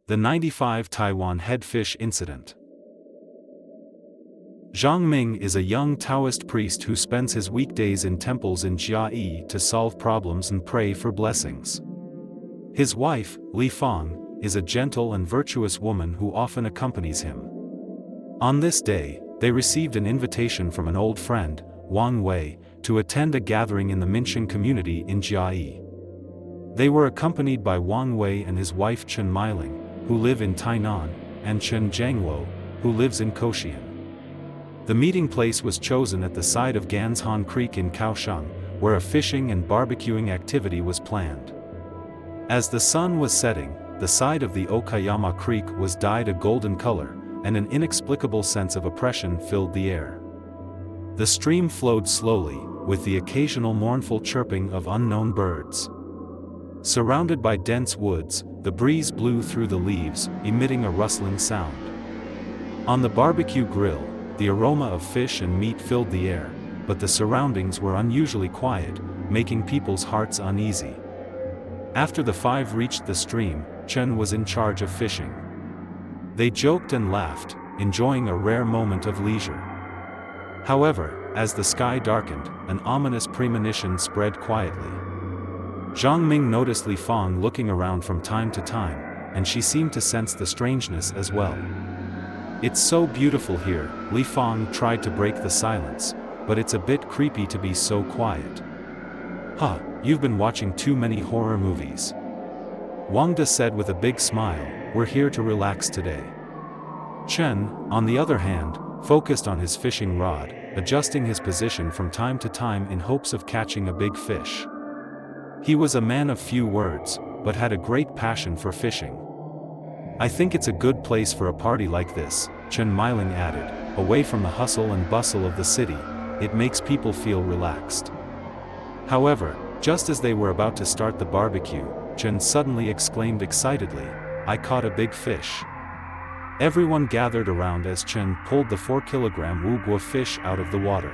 The 95 Taiwan Headfish Incident. Zhang Ming is a young Taoist priest who spends his weekdays in temples in Jiayi to solve problems and pray for blessings. His wife, Li Fang, is a gentle and virtuous woman who often accompanies him. On this day, they received an invitation from an old friend, Wang Wei, to attend a gathering in the Minsheng community in Jiayi. They were accompanied by Wang Wei and his wife Chen Meiling, who live in Tainan, and Chen Zhangluo, who lives in Koxian. The meeting place was chosen at the side of Ganshan Creek in Kaohsiung, where a fishing and barbecuing activity was planned. As the sun was setting, the side of the Okayama Creek was dyed a golden color, and an inexplicable sense of oppression filled the air. The stream flowed slowly, with the occasional mournful chirping of unknown birds. Surrounded by dense woods, the breeze blew through the leaves, emitting a rustling sound. On the barbecue grill, the aroma of fish and meat filled the air, but the surroundings were unusually quiet, making people's hearts uneasy. After the five reached the stream, Chen was in charge of fishing. They joked and laughed, enjoying a rare moment of leisure. However, as the sky darkened, an ominous premonition spread quietly. Zhang Ming noticed Li Fang looking around from time to time, and she seemed to sense the strangeness as well. "It's so beautiful here," Li Fang tried to break the silence, "but it's a bit creepy to be so quiet." "Huh, you've been watching too many horror movies," Wang De said with a big smile. "We're here to relax today." Chen, on the other hand, focused on his fishing rod, adjusting his position from time to time in hopes of catching a big fish. He was a man of few words, but had a great passion for fishing. "I think it's a good place for a party like this," Chen Meiling added, "away from the hustle and bustle of the city, it makes people feel relaxed." However, just as they were about to start the barbecue, Chen suddenly exclaimed excitedly, "I caught a big fish." Everyone gathered around as Chen pulled the 4-kilogram Wuguo fish out of the water.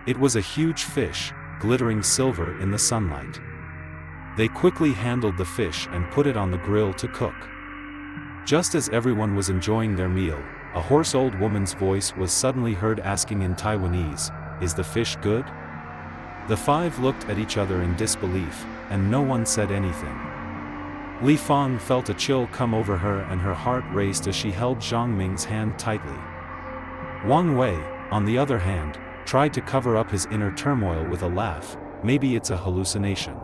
It was a huge fish, glittering silver in the sunlight. They quickly handled the fish and put it on the grill to cook. Just as everyone was enjoying their meal, a hoarse old woman's voice was suddenly heard asking in Taiwanese, "Is the fish good?" The five looked at each other in disbelief, and no one said anything. Li Fang felt a chill come over her and her heart raced as she held Zhang Ming's hand tightly. Wang Wei, on the other hand, tried to cover up his inner turmoil with a laugh, "Maybe it's a hallucination."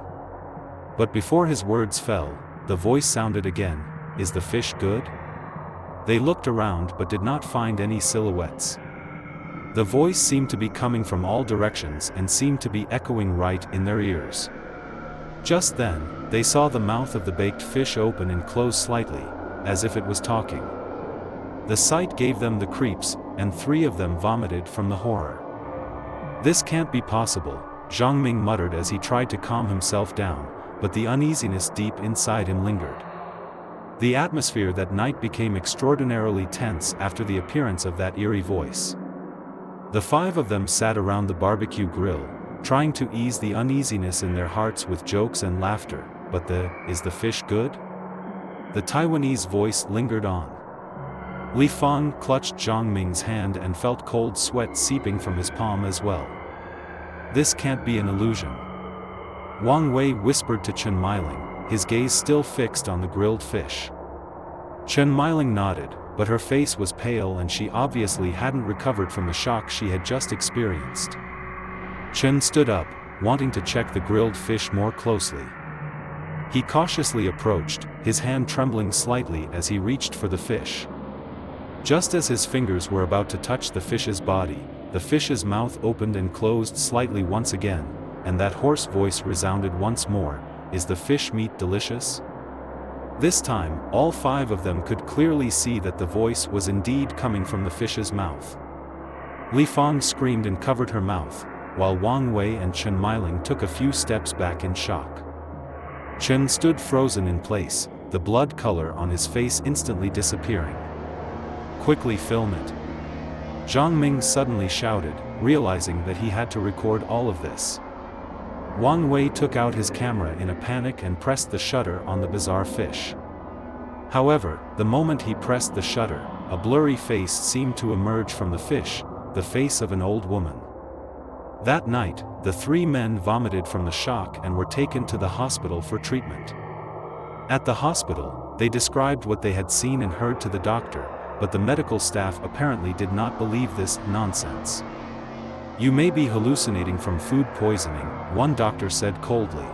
But before his words fell, the voice sounded again, "Is the fish good?" They looked around but did not find any silhouettes. The voice seemed to be coming from all directions and seemed to be echoing right in their ears. Just then, they saw the mouth of the baked fish open and close slightly, as if it was talking. The sight gave them the creeps, and 3 of them vomited from the horror. "This can't be possible," Zhang Ming muttered as he tried to calm himself down, but the uneasiness deep inside him lingered. The atmosphere that night became extraordinarily tense after the appearance of that eerie voice. The 5 of them sat around the barbecue grill, trying to ease the uneasiness in their hearts with jokes and laughter, but "Is the fish good?" The Taiwanese voice lingered on. Li Fang clutched Zhang Ming's hand and felt cold sweat seeping from his palm as well. "This can't be an illusion," Wang Wei whispered to Chen Meiling, his gaze still fixed on the grilled fish. Chen Meiling nodded, but her face was pale and she obviously hadn't recovered from the shock she had just experienced. Chen stood up, wanting to check the grilled fish more closely. He cautiously approached, his hand trembling slightly as he reached for the fish. Just as his fingers were about to touch the fish's body, the fish's mouth opened and closed slightly once again, and that hoarse voice resounded once more, "Is the fish meat delicious?" This time, all 5 of them could clearly see that the voice was indeed coming from the fish's mouth. Li Fang screamed and covered her mouth, while Wang Wei and Chen Meiling took a few steps back in shock. Chen stood frozen in place, the blood color on his face instantly disappearing. "Quickly film it," Zhang Ming suddenly shouted, realizing that he had to record all of this. Wang Wei took out his camera in a panic and pressed the shutter on the bizarre fish. However, the moment he pressed the shutter, a blurry face seemed to emerge from the fish, the face of an old woman. That night, the three men vomited from the shock and were taken to the hospital for treatment. At the hospital, they described what they had seen and heard to the doctor, but the medical staff apparently did not believe this nonsense. "You may be hallucinating from food poisoning," one doctor said coldly.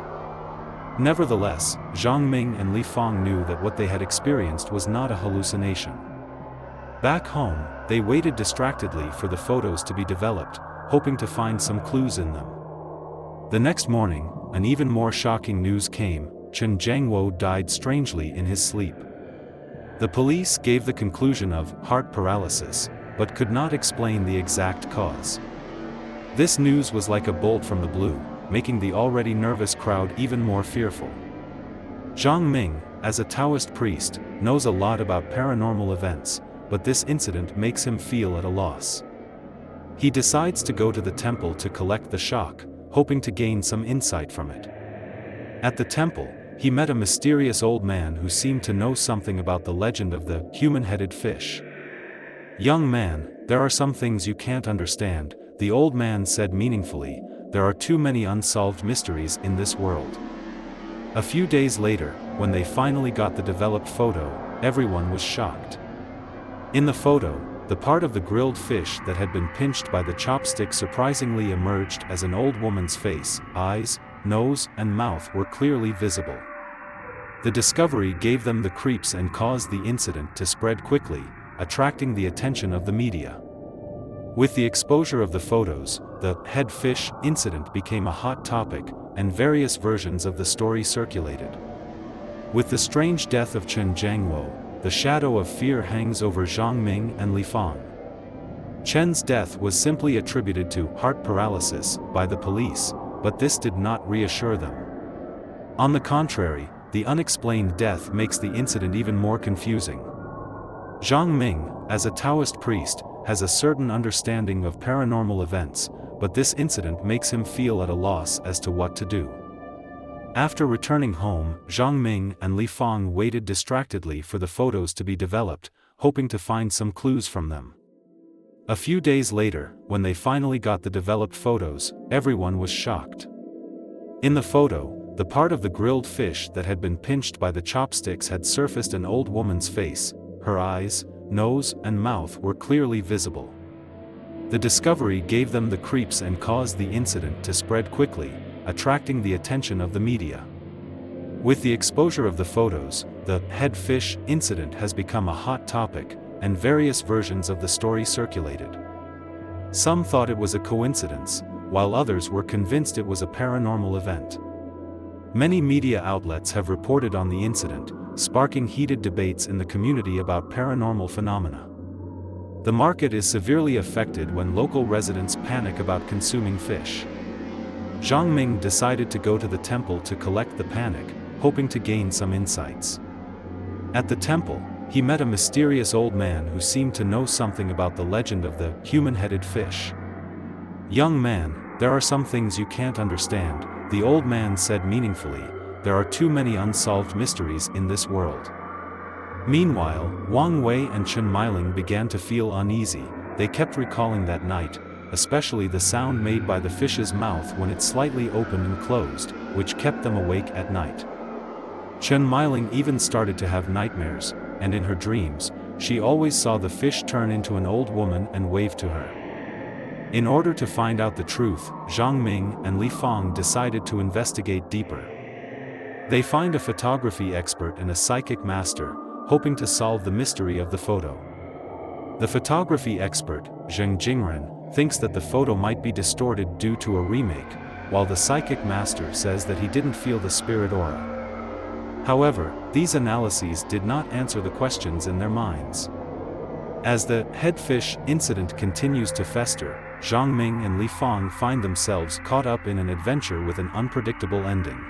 Nevertheless, Zhang Ming and Li Fang knew that what they had experienced was not a hallucination. Back home, they waited distractedly for the photos to be developed, hoping to find some clues in them. The next morning, an even more shocking news came: Chen Jiangwo died strangely in his sleep. The police gave the conclusion of heart paralysis, but could not explain the exact cause. This news was like a bolt from the blue, making the already nervous crowd even more fearful. Zhang Ming, as a Taoist priest, knows a lot about paranormal events, but this incident makes him feel at a loss. He decides to go to the temple to collect the shock, hoping to gain some insight from it. At the temple, he met a mysterious old man who seemed to know something about the legend of the human-headed fish. "Young man, there are some things you can't understand," the old man said meaningfully. "There are too many unsolved mysteries in this world." A few days later, when they finally got the developed photo, everyone was shocked. In the photo, the part of the grilled fish that had been pinched by the chopstick surprisingly emerged as an old woman's face. Eyes, nose, and mouth were clearly visible. The discovery gave them the creeps and caused the incident to spread quickly, attracting the attention of the media. With the exposure of the photos, the head fish incident became a hot topic, and various versions of the story circulated. With the strange death of Chen Jiangwo, the shadow of fear hangs over Zhang Ming and Li Fang. Chen's death was simply attributed to heart paralysis by the police, but this did not reassure them. On the contrary, the unexplained death makes the incident even more confusing. Zhang Ming, as a Taoist priest, has a certain understanding of paranormal events, but this incident makes him feel at a loss as to what to do. After returning home, Zhang Ming and Li Fang waited distractedly for the photos to be developed, hoping to find some clues from them. A few days later, when they finally got the developed photos, everyone was shocked. In the photo, the part of the grilled fish that had been pinched by the chopsticks had surfaced an old woman's face. Her eyes, nose, and mouth were clearly visible. The discovery gave them the creeps and caused the incident to spread quickly, attracting the attention of the media. With the exposure of the photos, the head fish incident has become a hot topic, and various versions of the story circulated. Some thought it was a coincidence, while others were convinced it was a paranormal event. Many media outlets have reported on the incident, sparking heated debates in the community about paranormal phenomena. The market is severely affected when local residents panic about consuming fish. Zhang Ming decided to go to the temple to collect the panic, hoping to gain some insights. At the temple, he met a mysterious old man who seemed to know something about the legend of the human-headed fish. "Young man, there are some things you can't understand," the old man said meaningfully. "There are too many unsolved mysteries in this world." Meanwhile, Wang Wei and Chen Meiling began to feel uneasy. They kept recalling that night, especially the sound made by the fish's mouth when it slightly opened and closed, which kept them awake at night. Chen Meiling even started to have nightmares, and in her dreams, she always saw the fish turn into an old woman and wave to her. In order to find out the truth, Zhang Ming and Li Fang decided to investigate deeper. They find a photography expert and a psychic master, hoping to solve the mystery of the photo. The photography expert, Zheng Jingren, thinks that the photo might be distorted due to a remake, while the psychic master says that he didn't feel the spirit aura. However, these analyses did not answer the questions in their minds. As the headfish incident continues to fester, Zhang Ming and Li Fang find themselves caught up in an adventure with an unpredictable ending.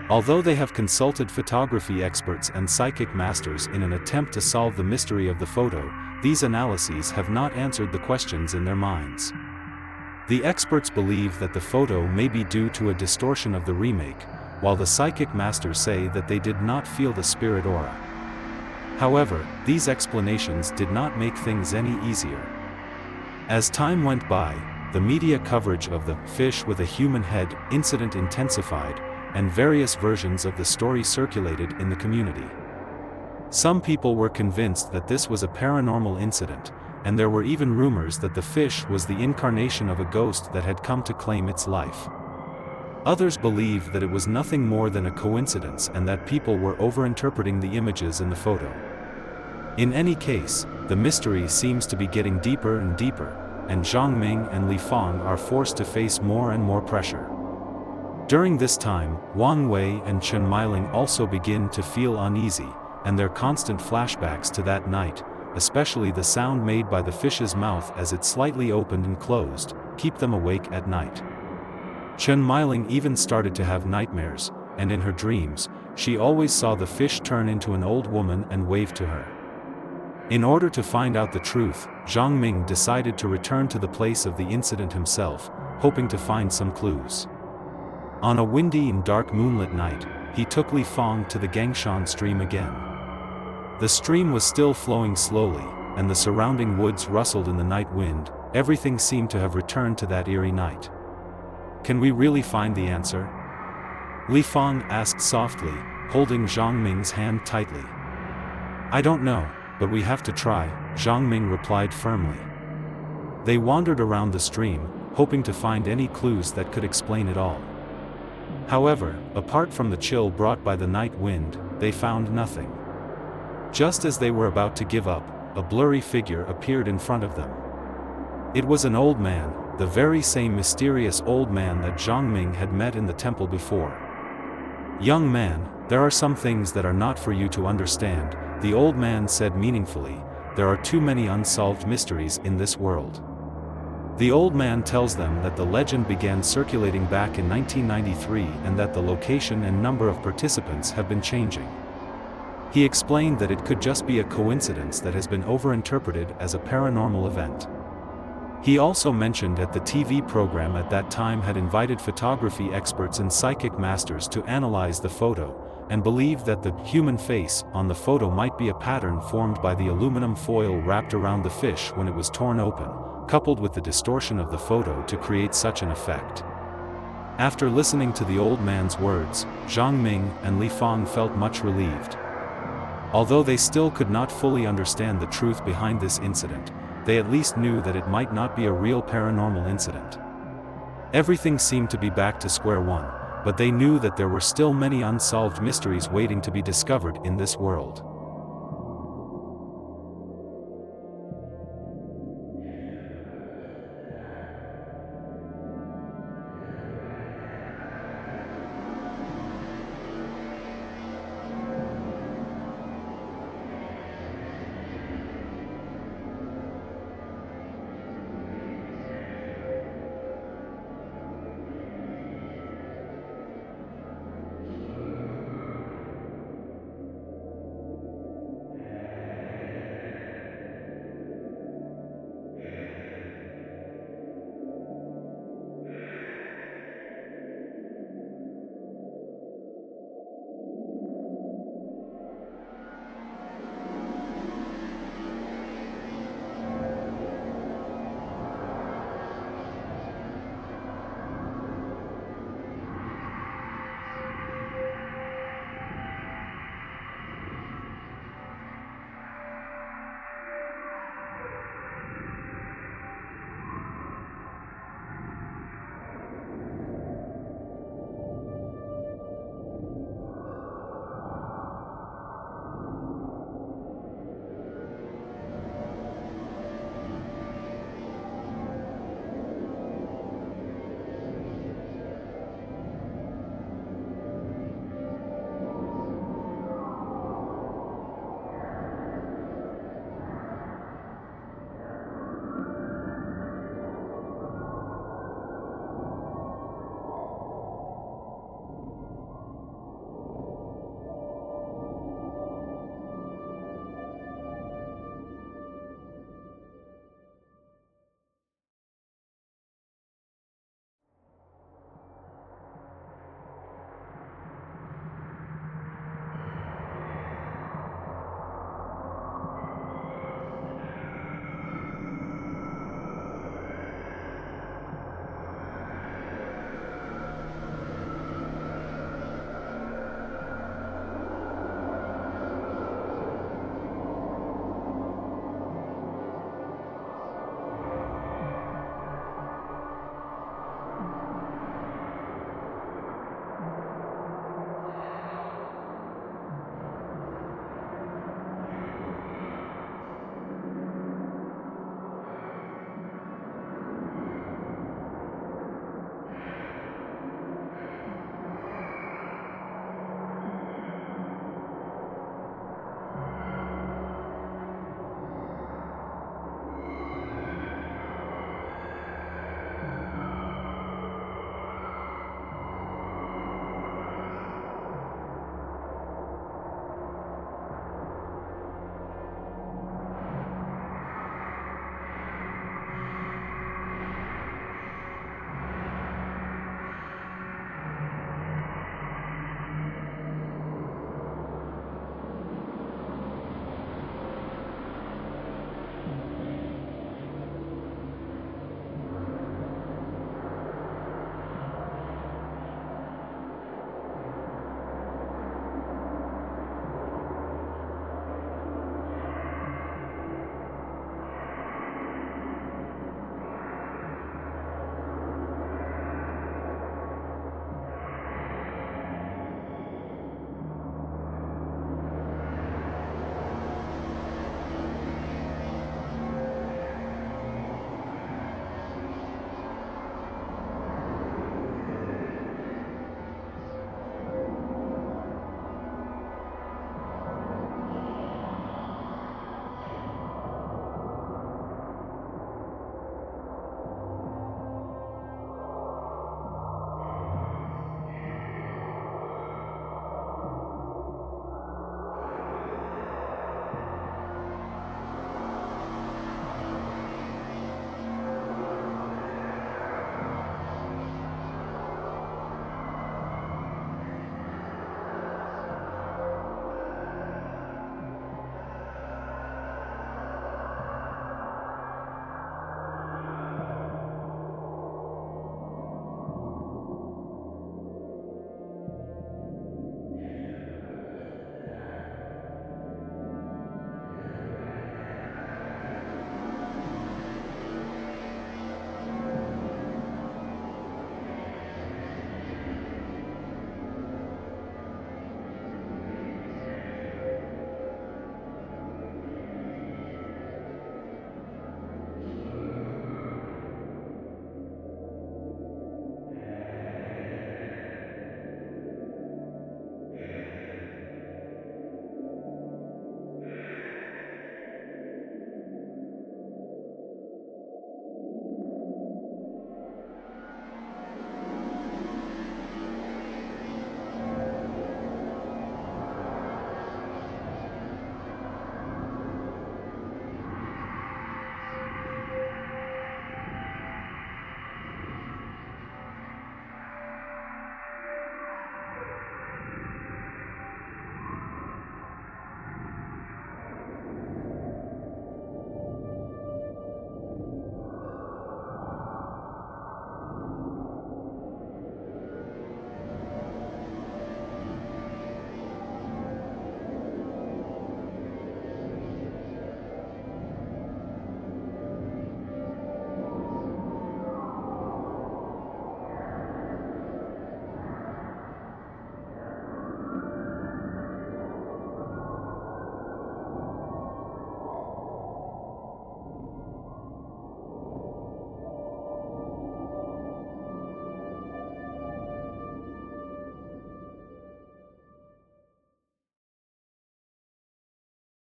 Although they have consulted photography experts and psychic masters in an attempt to solve the mystery of the photo, these analyses have not answered the questions in their minds. The experts believe that the photo may be due to a distortion of the remake, while the psychic masters say that they did not feel the spirit aura. However, these explanations did not make things any easier. As time went by, the media coverage of the "fish with a human head" incident intensified, and various versions of the story circulated in the community. Some people were convinced that this was a paranormal incident, and there were even rumors that the fish was the incarnation of a ghost that had come to claim its life. Others believed that it was nothing more than a coincidence and that people were overinterpreting the images in the photo. In any case, the mystery seems to be getting deeper and deeper, and Zhang Ming and Li Fang are forced to face more and more pressure. During this time, Wang Wei and Chen Meiling also begin to feel uneasy, and their constant flashbacks to that night, especially the sound made by the fish's mouth as it slightly opened and closed, keep them awake at night. Chen Meiling even started to have nightmares, and in her dreams, she always saw the fish turn into an old woman and wave to her. In order to find out the truth, Zhang Ming decided to return to the place of the incident himself, hoping to find some clues. On a windy and dark moonlit night, he took Li Fang to the Gangshan stream again. The stream was still flowing slowly, and the surrounding woods rustled in the night wind. Everything seemed to have returned to that eerie night. Can we really find the answer? Li Fang asked softly, holding Zhang Ming's hand tightly. I don't know, but we have to try, Zhang Ming replied firmly. They wandered around the stream, hoping to find any clues that could explain it all. However, apart from the chill brought by the night wind, they found nothing. Just as they were about to give up, a blurry figure appeared in front of them. It was an old man, the very same mysterious old man that Zhang Ming had met in the temple before. Young man, there are some things that are not for you to understand, the old man said meaningfully. There are too many unsolved mysteries in this world. The old man tells them that the legend began circulating back in 1993 and that the location and number of participants have been changing. He explained that it could just be a coincidence that has been overinterpreted as a paranormal event. He also mentioned that the TV program at that time had invited photography experts and psychic masters to analyze the photo, and believed that the human face on the photo might be a pattern formed by the aluminum foil wrapped around the fish when it was torn open, coupled with the distortion of the photo to create such an effect. After listening to the old man's words, Zhang Ming and Li Fang felt much relieved. Although they still could not fully understand the truth behind this incident, they at least knew that it might not be a real paranormal incident. Everything seemed to be back to square one, but they knew that there were still many unsolved mysteries waiting to be discovered in this world.